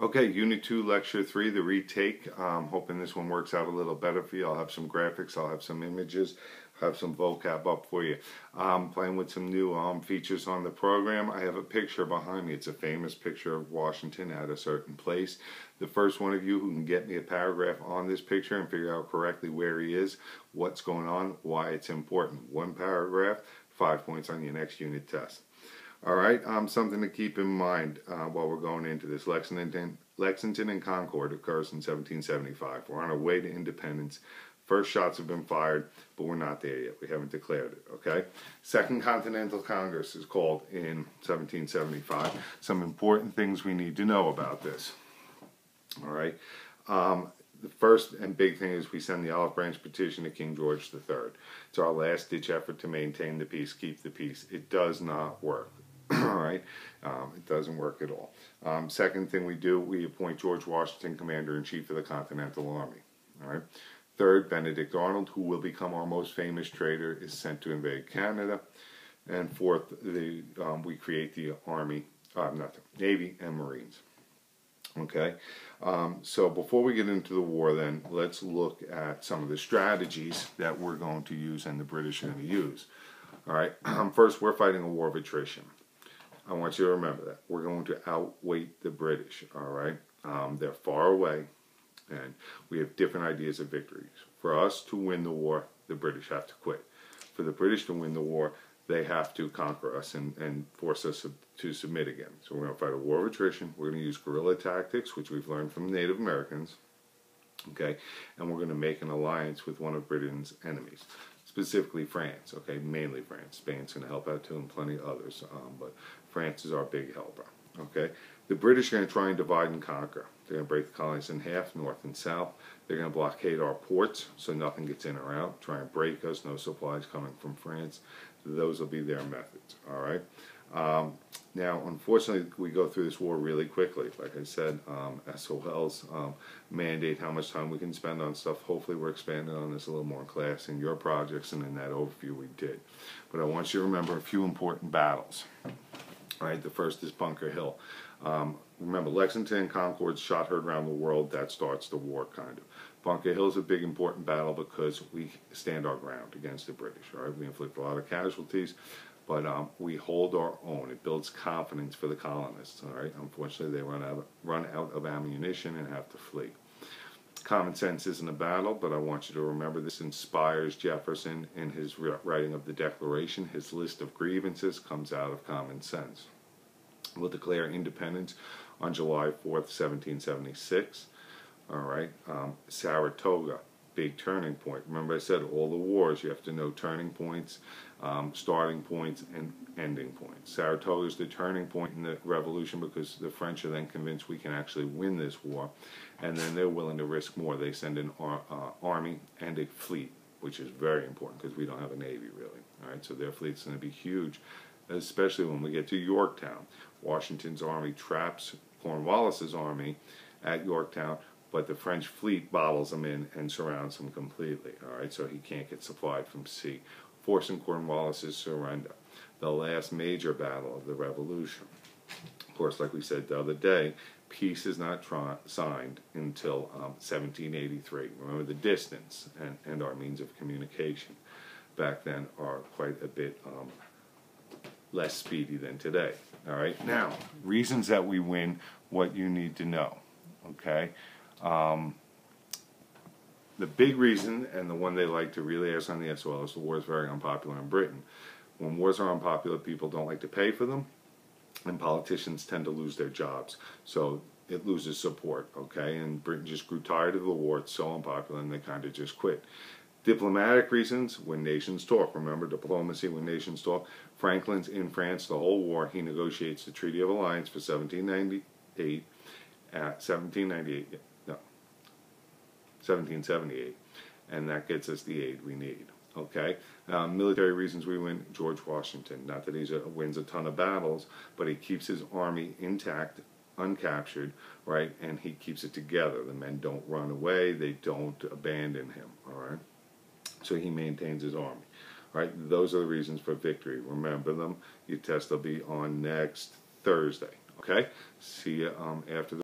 Okay, Unit 2, Lecture 3, the retake. Hoping this one works out a little better for you. I'll have some graphics, I'll have some images, have some vocab up for you. Playing with some new features on the program. I have a picture behind me. It's a famous picture of Washington at a certain place. The first one of you who can get me a paragraph on this picture and figure out correctly where he is, what's going on, why it's important. One paragraph, 5 points on your next unit test. All right, something to keep in mind while we're going into this. Lexington and Concord occurs in 1775. We're on our way to independence. First shots have been fired, but we're not there yet. We haven't declared it, okay? Second Continental Congress is called in 1775. Some important things we need to know about this, all right? The first and big thing is we send the olive branch petition to King George III. It's our last-ditch effort to maintain the peace, keep the peace. It does not work. All right, it doesn't work at all. Second thing we do, we appoint George Washington Commander-in-Chief of the Continental Army. All right. Third, Benedict Arnold, who will become our most famous trader, is sent to invade Canada. And fourth, we create the Army, Navy and Marines. Okay, so before we get into the war then, let's look at some of the strategies that we're going to use and the British are going to use. All right, first, we're fighting a war of attrition. I want you to remember that. We're going to outweight the British, all right? They're far away, and we have different ideas of victories. For us to win the war, the British have to quit. For the British to win the war, they have to conquer us and force us to submit again. So we're going to fight a war of attrition. We're going to use guerrilla tactics, which we've learned from Native Americans, okay? And we're going to make an alliance with one of Britain's enemies. Specifically France, okay, mainly France. Spain's going to help out too, and plenty of others, but France is our big helper, okay? The British are going to try and divide and conquer. They're going to break the colonies in half, north and south. They're going to blockade our ports so nothing gets in or out, try and break us, no supplies coming from France. Those will be their methods, all right? Now, unfortunately, we go through this war really quickly. Like I said, SOLs mandate how much time we can spend on stuff. Hopefully, we're expanding on this a little more in class in your projects and in that overview we did. But I want you to remember a few important battles. All right, the first is Bunker Hill. Remember, Lexington and Concord's shot heard around the world. That starts the war, kind of. Bunker Hill is a big, important battle because we stand our ground against the British. All right, we inflict a lot of casualties, but we hold our own. It builds confidence for the colonists. All right, unfortunately, they run out of ammunition and have to flee. Common sense isn't a battle, but I want you to remember this inspires Jefferson in his writing of the Declaration. His list of grievances comes out of common sense. We'll declare independence on July 4th, 1776. All right, Saratoga, big turning point. Remember I said all the wars, you have to know turning points, starting points, and ending points. Saratoga is the turning point in the revolution because the French are then convinced we can actually win this war, and then they're willing to risk more. They send an army and a fleet, which is very important because we don't have a navy really. All right, so their fleet's going to be huge, especially when we get to Yorktown. Washington's army traps Cornwallis's army at Yorktown, but the French fleet bottles them in and surrounds them completely, all right, so he can't get supplied from sea, forcing Cornwallis's surrender. The last major battle of the Revolution. Of course, like we said the other day, peace is not signed until 1783. Remember, the distance and our means of communication back then are quite a bit less speedy than today, all right? Now, reasons that we win, what you need to know, okay? The big reason, and the one they like to really ask on the SOL, is the war is very unpopular in Britain. When wars are unpopular, people don't like to pay for them, and politicians tend to lose their jobs. So it loses support, okay? And Britain just grew tired of the war. It's so unpopular, and they kind of just quit. Diplomatic reasons, when nations talk. Remember, diplomacy, when nations talk. Franklin's in France the whole war. He negotiates the Treaty of Alliance for 1778, 1778, and that gets us the aid we need. Okay, military reasons we win. George Washington, not that he wins a ton of battles, but he keeps his army intact, uncaptured, right, and he keeps it together. The men don't run away, they don't abandon him, all right, so he maintains his army. Right, those are the reasons for victory. Remember them. Your test will be on next Thursday. Okay, see you after the